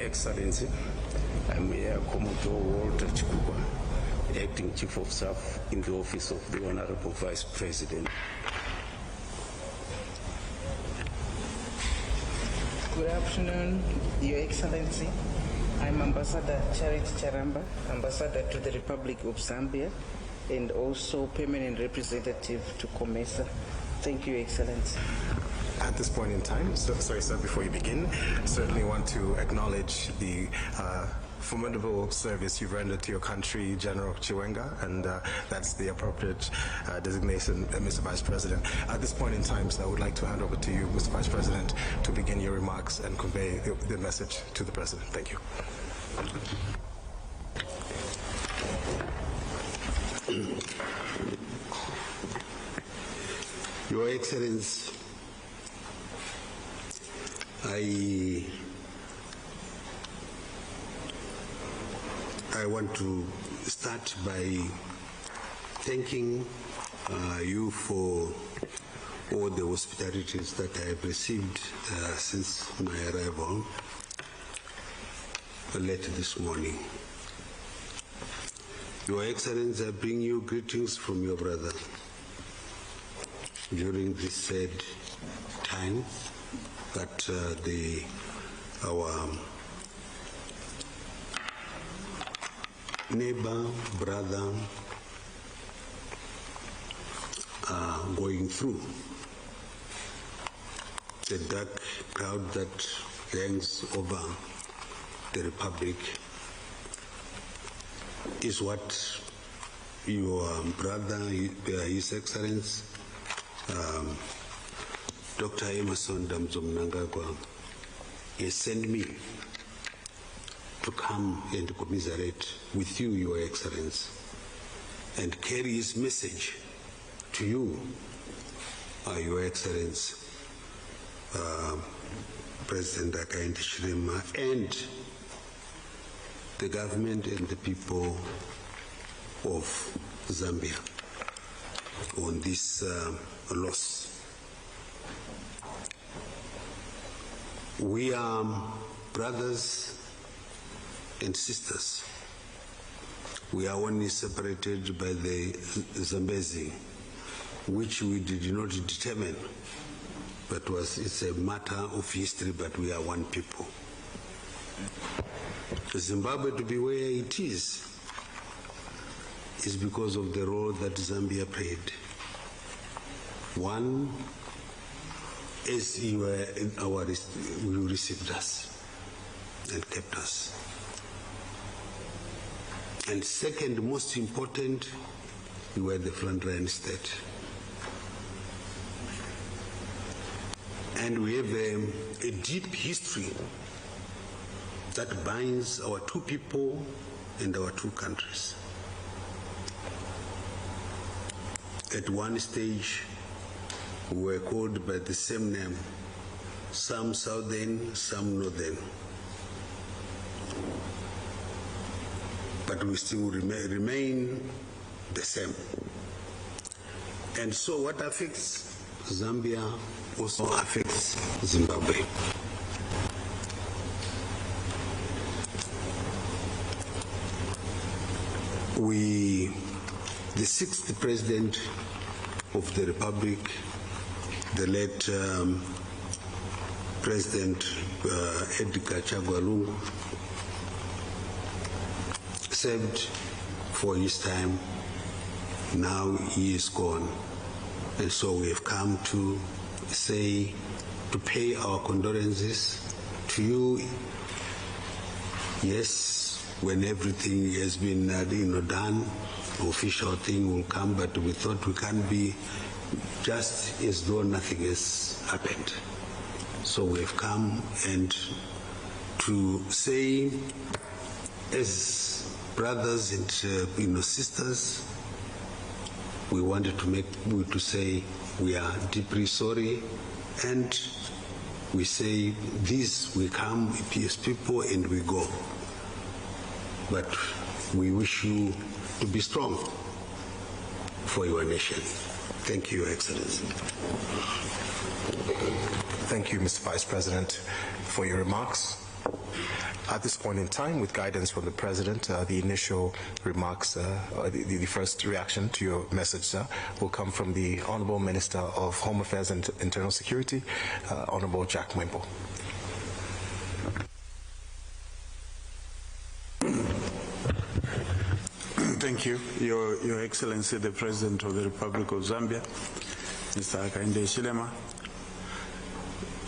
Excellency, I'm Air Commodore Walter Chagwa, Acting Chief of Staff in the Office of the Honorable Vice President. Good afternoon, Your Excellency. I'm Ambassador Charity Charamba, Ambassador to the Republic of Zambia, and also Permanent Representative to COMESA. Thank you, Your Excellency. At this point in time, sorry, sir, before you begin, certainly want to acknowledge the formidable service you've rendered to your country, General Chiwenga, and that's the appropriate designation, Mr. Vice President. At this point in time, sir, I would like to hand over to you, Mr. Vice President, to begin your remarks and convey the message to the President. Thank you. Your Excellency, I want to start by thanking you for all the hospitalities that I have received since my arrival late this morning. Your Excellency, I bring you greetings from your brother during this sad time that our neighbor, brother are going through. The dark cloud that hangs over the Republic is what your brother, His Excellency, Dr. Emerson Damzo Mnangagwa, has sent me to come and commiserate with you, Your Excellency, and carry his message to you, Your Excellency, President Hakainde Hichilema, and the government and the people of Zambia on this loss. We are brothers and sisters. We are only separated by the Zambezi, which we did not determine, but it's a matter of history, but we are one people. Zimbabwe to be where it is because of the role that Zambia played. One, as you were in you received us and kept us. And second, most important, you were the frontline state. And we have a deep history that binds our two people and our two countries. At one stage, we were called by the same name, some southern, some northern. But we still remain the same. And so what affects Zambia also affects Zimbabwe. The sixth president of the Republic, the late President Edgar Chagwa Lungu, served for his time. Now he is gone. And so we have come to pay our condolences to you. Yes, when everything has been done, official thing will come, but we thought we can't be just as though nothing has happened. So we have come and to say, as brothers and sisters, we wanted to say we are deeply sorry, and we say this, we come as people and we go. But we wish you to be strong for your nation. Thank you, Your Excellency. Thank you, Mr. Vice President, for your remarks. At this point in time, with guidance from the President, the initial remarks, the first reaction to your message, sir, will come from the Honourable Minister of Home Affairs and Internal Security, Honourable Jack Mwembo. Thank you, Your Excellency, the President of the Republic of Zambia, Mr. Hakainde Hichilema,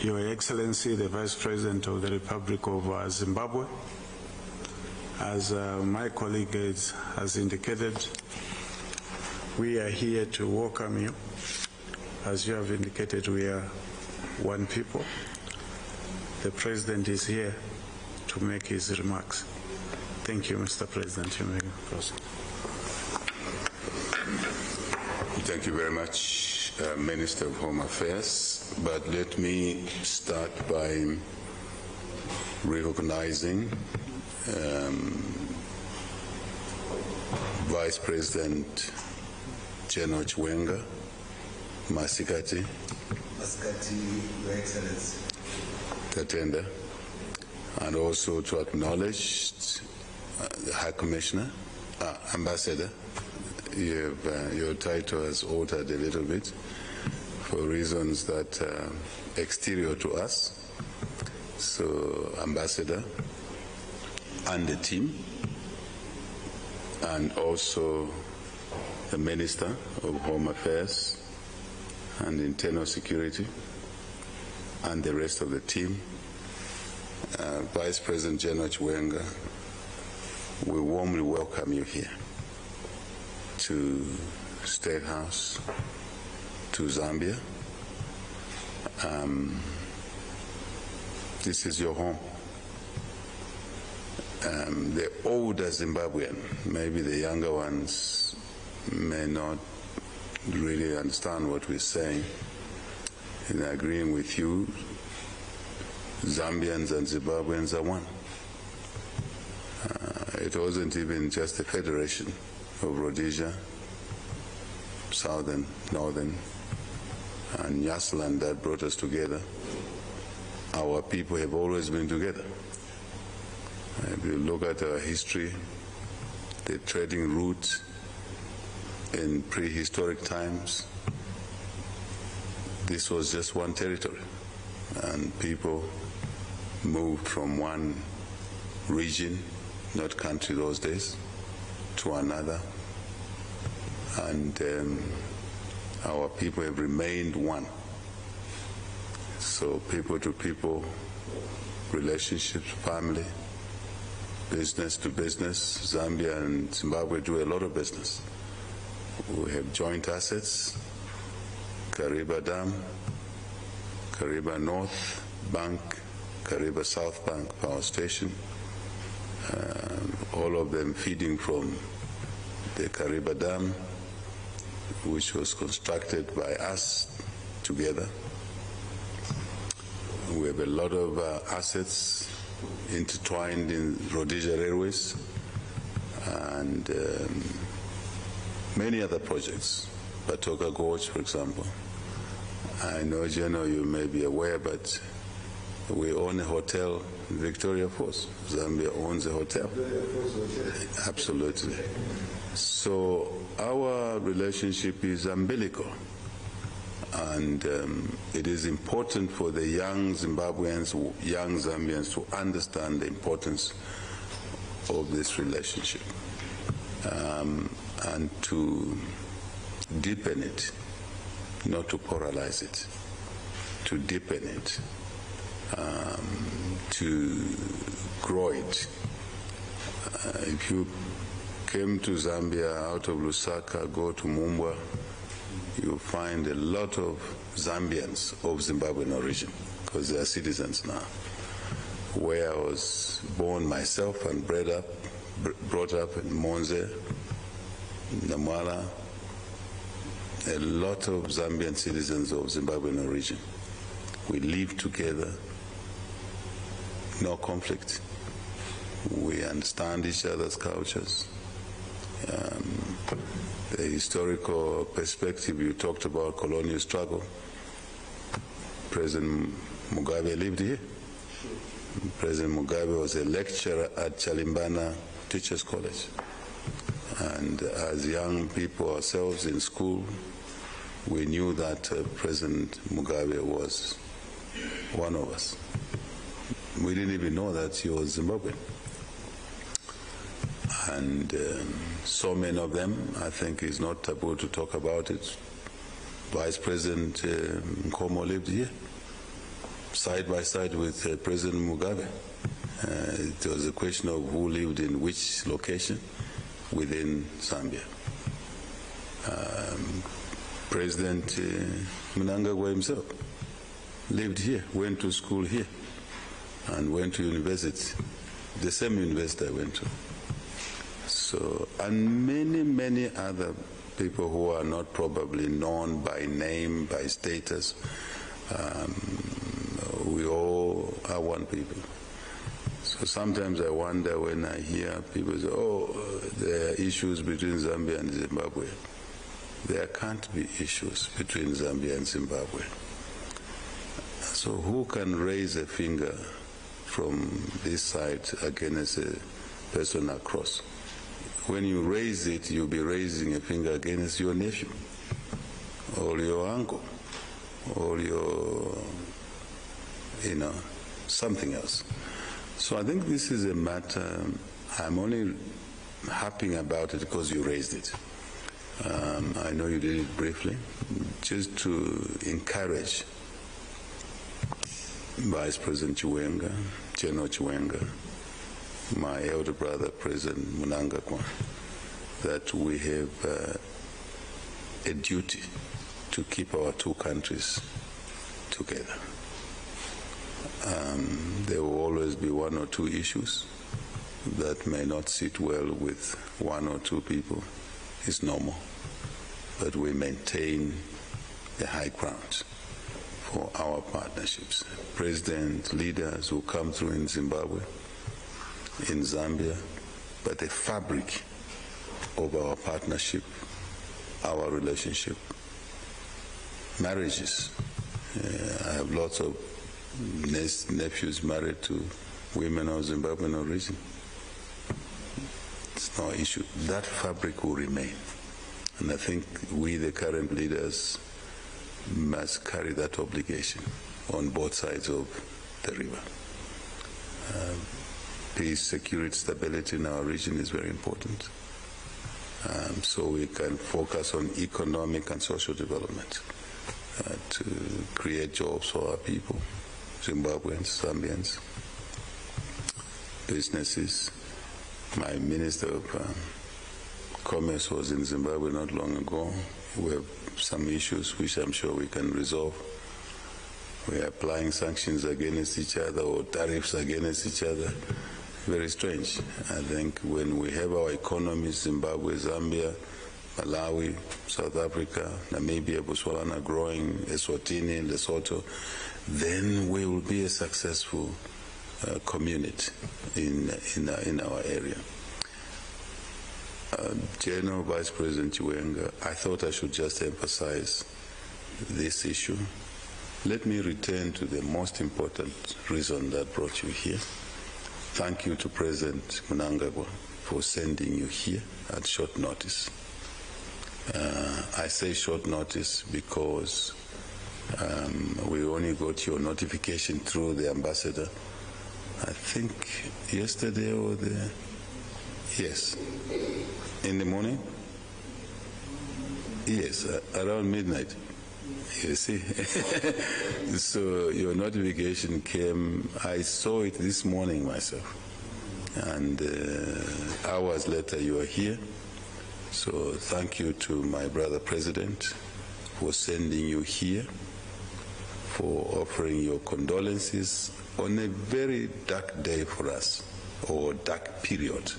Your Excellency, the Vice President of the Republic of Zimbabwe. As my colleague has indicated, we are here to welcome you. As you have indicated, we are one people. The President is here to make his remarks. Thank you, Mr. President. You may proceed. Thank you very much, Minister of Home Affairs. But let me start by recognizing Vice President General Chiwenga, Masikati, Your Excellency, Tatenda, and also to acknowledge the High Commissioner, Ambassador. Your title has altered a little bit for reasons that are exterior to us. So, Ambassador and the team, and also the Minister of Home Affairs and Internal Security, and the rest of the team. Vice President General Chiwenga, we warmly welcome you here to State House, to Zambia. This is your home. The older Zimbabwean, maybe the younger ones may not really understand what we're saying. In agreeing with you, Zambians and Zimbabweans are one. It wasn't even just a federation of Rhodesia, Southern, Northern, and Nyasaland that brought us together. Our people have always been together. If you look at our history, the trading routes in prehistoric times, this was just one territory, and people moved from one region, not country those days, to another, and our people have remained one. So people to people, relationships, family, business to business. Zambia and Zimbabwe do a lot of business. We have joint assets, Kariba Dam, Kariba North Bank, Kariba South Bank Power Station, all of them feeding from the Kariba Dam, which was constructed by us together. We have a lot of assets intertwined in Rhodesia Railways and many other projects. Batoka Gorge, for example. I know, General, you may be aware, but we own a hotel in Victoria Falls. Zambia owns a hotel. Absolutely. So our relationship is umbilical. And it is important for the young Zimbabweans, young Zambians to understand the importance of this relationship and to deepen it, not to paralyze it, to deepen it, to grow it. If you came to Zambia out of Lusaka, go to Mumbwa, you'll find a lot of Zambians of Zimbabwean origin, because they are citizens now. Where I was born myself and brought up in Monze, Namwala, a lot of Zambian citizens of Zimbabwean origin. We live together, no conflict. We understand each other's cultures. The historical perspective, you talked about colonial struggle. President Mugabe lived here. President Mugabe was a lecturer at Chalimbana Teachers College. And as young people ourselves in school, we knew that President Mugabe was one of us. We didn't even know that he was Zimbabwean. And so many of them, I think it's not taboo to talk about it. Vice President Nkomo lived here, side by side with President Mugabe. It was a question of who lived in which location within Zambia. President Mnangagwa himself lived here, went to school here, and went to university, the same university I went to. So, and many, many other people who are not probably known by name, by status. We all are one people. So sometimes I wonder when I hear people say, oh, there are issues between Zambia and Zimbabwe. There can't be issues between Zambia and Zimbabwe. So who can raise a finger from this side against a person across? When you raise it, you'll be raising a finger against your nephew, or your uncle, or your, something else. So I think this is a matter, I'm only happy about it because you raised it. I know you did it briefly, just to encourage Vice President Chiwenga, General Chiwenga, my elder brother, President Mnangagwa, that we have a duty to keep our two countries together. There will always be one or two issues that may not sit well with one or two people. It's normal. But we maintain the high ground for our partnerships. President, leaders who come through in Zimbabwe, in Zambia, but the fabric of our partnership, our relationship, marriages. I have lots of nephews married to women of Zimbabwean origin. It's no issue. That fabric will remain. And I think we, the current leaders, must carry that obligation on both sides of the river. Peace, security, stability in our region is very important. So we can focus on economic and social development to create jobs for our people, Zimbabweans, Zambians, businesses. My Minister of Commerce was in Zimbabwe not long ago. We have some issues which I'm sure we can resolve. We are applying sanctions against each other or tariffs against each other. Very strange. I think when we have our economies, Zimbabwe, Zambia, Malawi, South Africa, Namibia, Botswana growing, Eswatini, Lesotho, then we will be a successful community in our area. General Vice President Chiwenga, I thought I should just emphasize this issue. Let me return to the most important reason that brought you here. Thank you to President Mnangagwa for sending you here at short notice. I say short notice because we only got your notification through the ambassador, I think yesterday or yes, in the morning? Yes, around midnight. You see? So your notification came, I saw it this morning myself. And hours later you are here. So thank you to my brother President for sending you here, for offering your condolences on a very dark day for us, or dark period,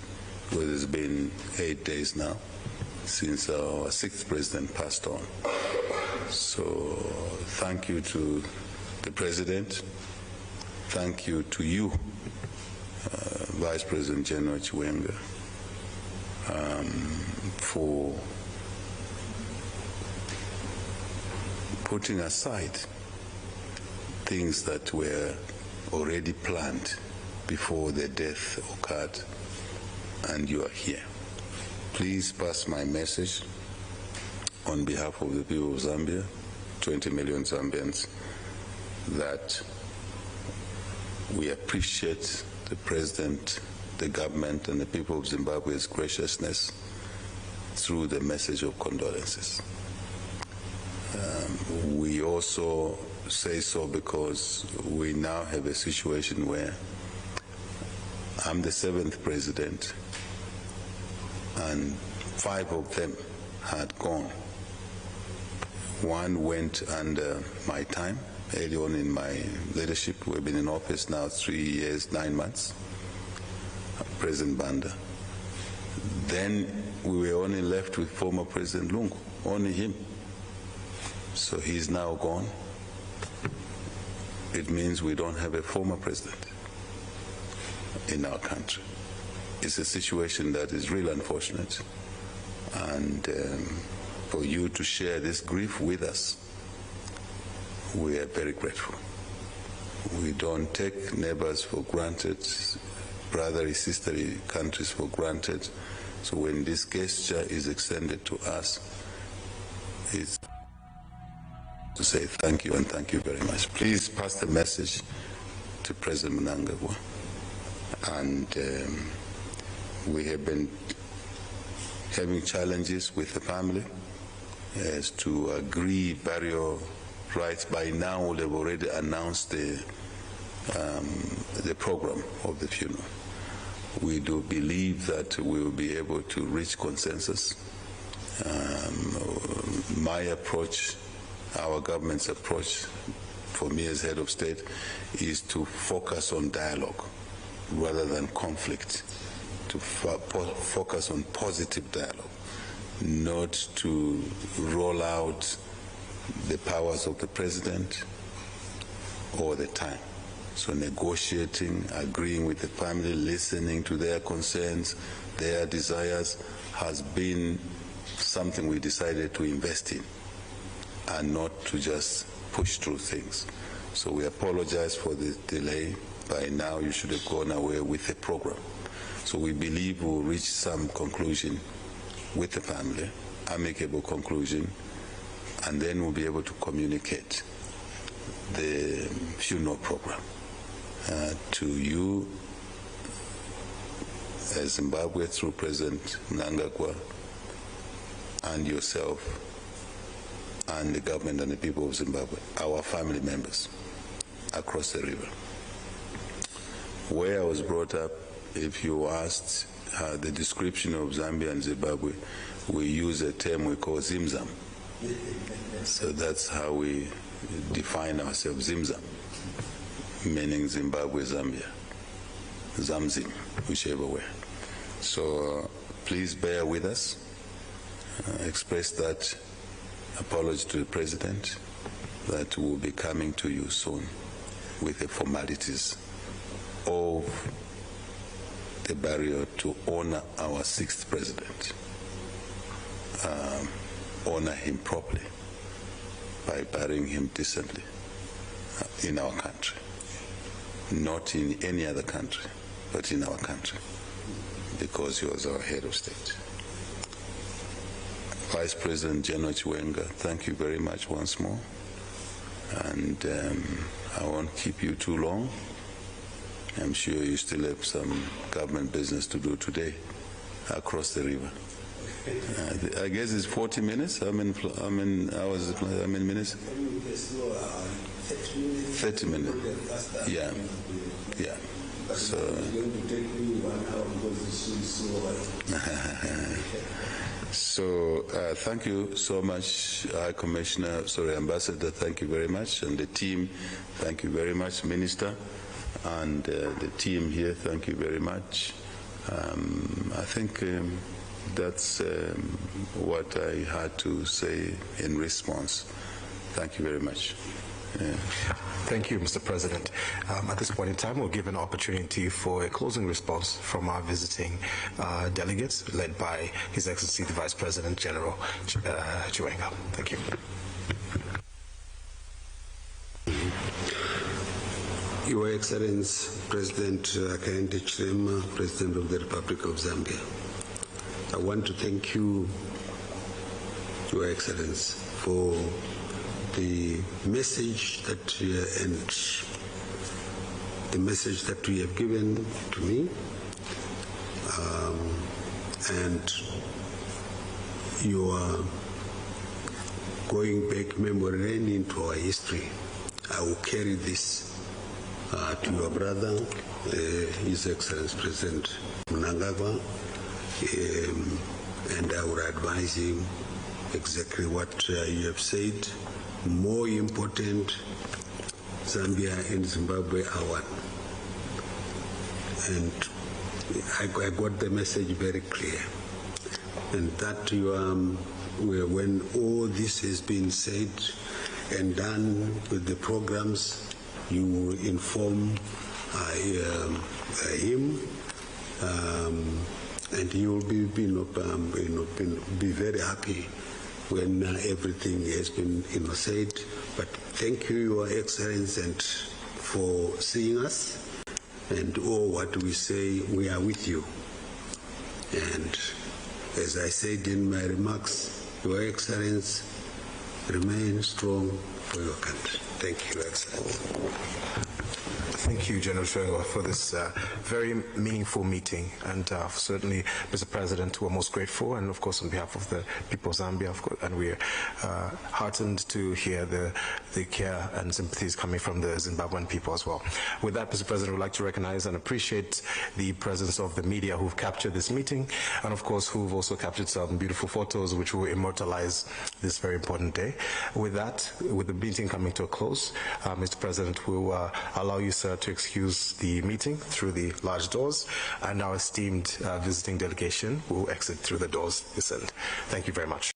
because it's been 8 days now since our 6th president passed on. So thank you to the President, thank you to you, Vice President General Chiwenga, for putting aside things that were already planned before the death occurred, and you are here. Please pass my message on behalf of the people of Zambia, 20 million Zambians, that we appreciate the President, the government, and the people of Zimbabwe's graciousness through the message of condolences. We also say so because we now have a situation where I'm the 7th president and 5 of them had gone. One went under my time, early on in my leadership. We've been in office now 3 years, 9 months, President Banda. Then we were only left with former President Lungu, only him. So he's now gone. It means we don't have a former president in our country. It's a situation that is really unfortunate. And for you to share this grief with us, we are very grateful. We don't take neighbors for granted, brotherly, sisterly countries for granted. So when this gesture is extended to us, it's to say thank you and thank you very much. Please pass the message to President Mnangagwa. And we have been having challenges with the family as to agree burial rights. By now they've already announced the program of the funeral. We do believe that we will be able to reach consensus. My approach, our government's approach, for me as head of state, is to focus on dialogue rather than conflict, to focus on positive dialogue, not to roll out the powers of the president all the time. So negotiating, agreeing with the family, listening to their concerns, their desires, has been something we decided to invest in and not to just push through things. So we apologize for the delay. By now you should have gone away with a program. So we believe we'll reach some conclusion with the family, amicable conclusion, and then we'll be able to communicate the funeral program to you as Zimbabwe through President Mnangagwa and yourself and the government and the people of Zimbabwe, our family members across the river. Where I was brought up, if you asked the description of Zambia and Zimbabwe, we use a term we call Zimzam. So that's how we define ourselves, Zimzam, meaning Zimbabwe, Zambia, Zamzim, whichever way. So please bear with us. Express that apology to the President that will be coming to you soon with the formalities of the burial to honor our 6th President. Honor him properly by burying him decently in our country. Not in any other country, but in our country, because he was our head of state. Vice President General Chiwenga, thank you very much once more. And I won't keep you too long. I'm sure you still have some government business to do today across the river. I guess it's 40 minutes. How many hours? How many minutes? 30 minutes. Yeah. Yeah. So. So thank you so much, Ambassador, thank you very much, and the team, thank you very much, Minister, and the team here, thank you very much. I think that's what I had to say in response. Thank you very much. Thank you, Mr. President. At this point in time, we'll give an opportunity for a closing response from our visiting delegates, led by His Excellency the Vice President General Chiwenga. Thank you. Your Excellency, President Hakainde, Hichilema, President of the Republic of Zambia, I want to thank you, Your Excellency, for the message that you have given to me, and you are going back memory lane into our history. I will carry this to your brother, His Excellency President Mnangagwa, and I will advise him exactly what you have said. More important, Zambia and Zimbabwe are one. And I got the message very clear. And that when all this has been said and done with the programs, you will inform him, and he will be very happy when everything has been said. But thank you, Your Excellency, and for seeing us, and all what we say, we are with you. And as I said in my remarks, Your Excellency, remain strong for your country. Thank you, Your Excellency. Thank you, General Chagwa, for this very meaningful meeting. And certainly, Mr. President, we're most grateful, and of course, on behalf of the people of Zambia, of course, and we're heartened to hear the care and sympathies coming from the Zimbabwean people as well. With that, Mr. President, we'd like to recognize and appreciate the presence of the media who've captured this meeting, and of course, who've also captured some beautiful photos which will immortalize this very important day. With that, with the meeting coming to a close, Mr. President, we'll allow you, sir, to excuse the meeting through the large doors, and our esteemed visiting delegation will exit through the doors this end. Thank you very much.